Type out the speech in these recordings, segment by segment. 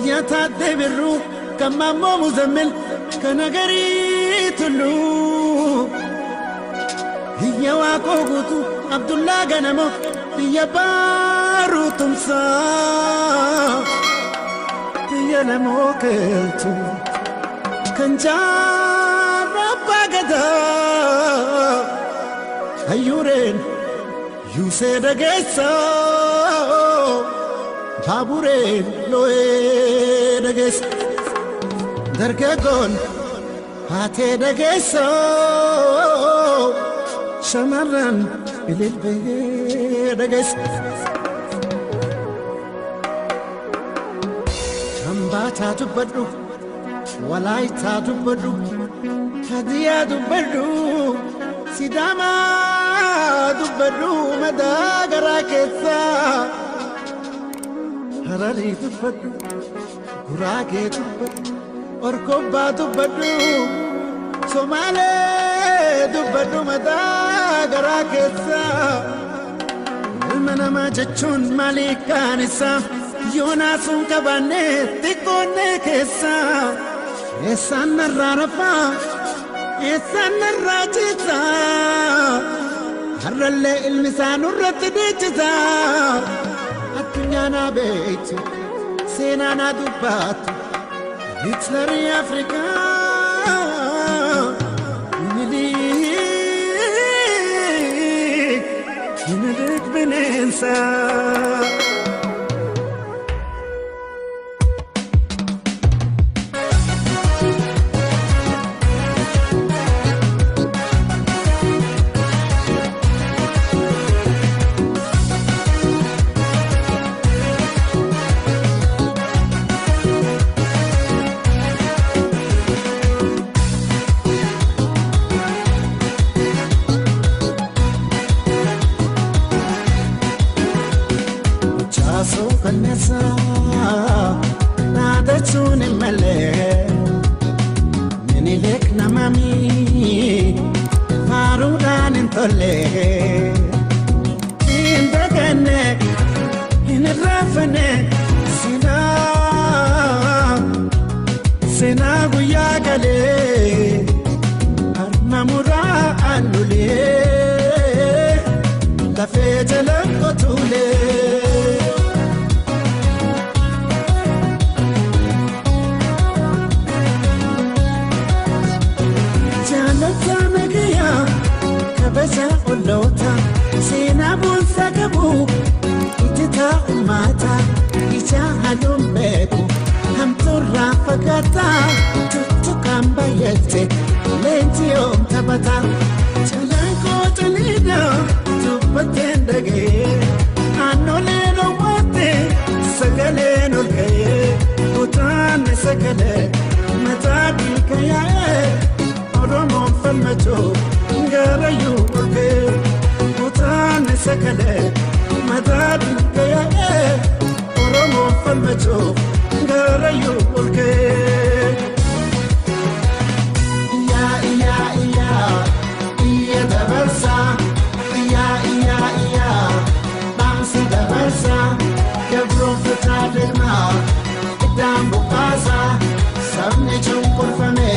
يتدبروا كما مو مزمل كنغري تلو هي واقوتو عبد الله غنمو هي بارو تمسا هي نموكلتو كنجار باغدا هيورين يوسيد غيسو Babureen loo'ee dhageessa dargaggoon haatee dhageessoo shamarran ililbee dhageessa Shambaataa dubbadhu Walaayitaa dubbadhu Hadiyaa dubbadhu Sidaamaa dubbadhu madaa garaa keessaa Harari dubbadhu Guraagee dubbadhu Orkobbaa dubbadhu Somaalee dubbadhu madaa garaa keessaa Ilma namaa jechuun maaliikaan isaa Yoonaasuun qabaannee xiqqoonnee keessaa Eessaan narraa rafaa Eessaan narraa ciisaa Harrallee ilmi isaa nurratti deechisaa Addunyaana beektu seenaana dubbattu Hitleri Afrikaa Minilik bineensa Vanessa, nada tune male. Minilik na mami, farudan intole. Indagane, inrafane, sina guyagale. Armamura anule, la fejela kotule. Kabasa olota sina bunsa kabu itita umata icha halumbeku hamturra fakata tutukamba yete lentiom tabata chalanko tanida tupatendage anoleno wate sagale nolge utan sagale matabi kaya oromo falmacho Gara you okay Utan sakale Madad kaya Oromo falmacho Gara you okay Iya da versa Iya Bamsi da versa Kebro fetadilma Idam bukasa Sabne chumpur fame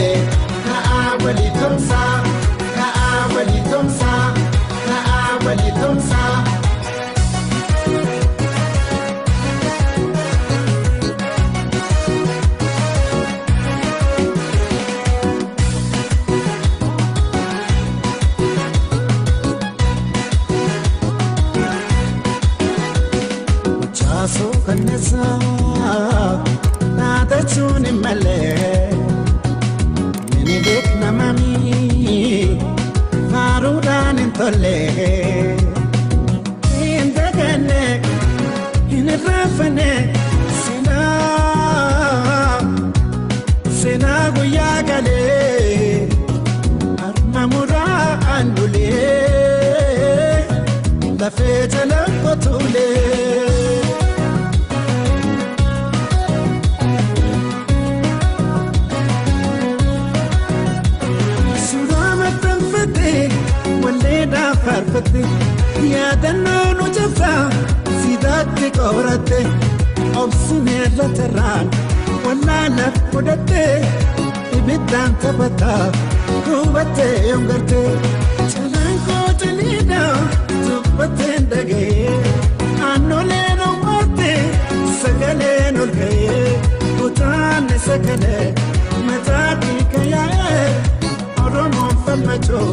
Kaawali tumsa Walitumsa Chaso kanesa nada chuni male Minilik na mami Farudan intole Indagane Inrafane Sina guyagale Armamura andule La fejala kotule Farfati ya danno no jafa sidatti qorate obsine lateraan walaana fudhatte ibidaan taphata gubatte yongarte calaan kootiniidha dubbateen dhaga'ee aannoleen oomarte sagaleen ol ka'ee utaanne sagalee mataa dhiiga yaa'ee oromoon falmachoo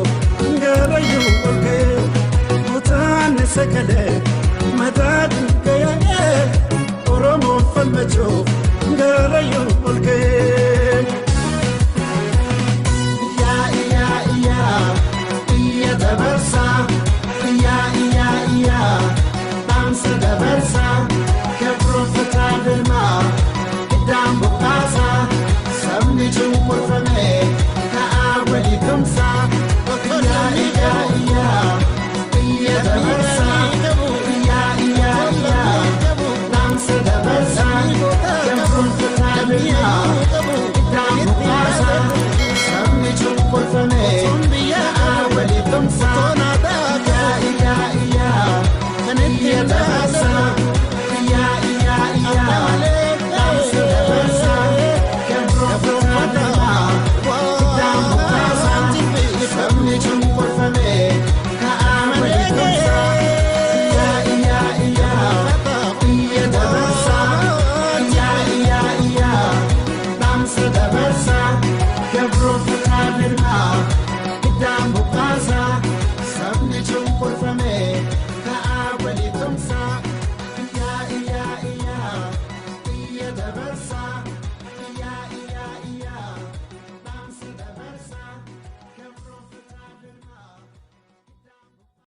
garayyuu ol ka'ee utaanne sagalee mataa dhiiga yaa'ee oromoon falmachoo garayyuu ol ka'ee. Dabarsa, dansa dabarsa, che profeta del mar, dambo casa, sabni chumur fame, ka awali tumsa, dabarsa, dansa dabarsa, che profeta del mar, dambo casa, sabni chumur fame, ka awali tumsa. Versa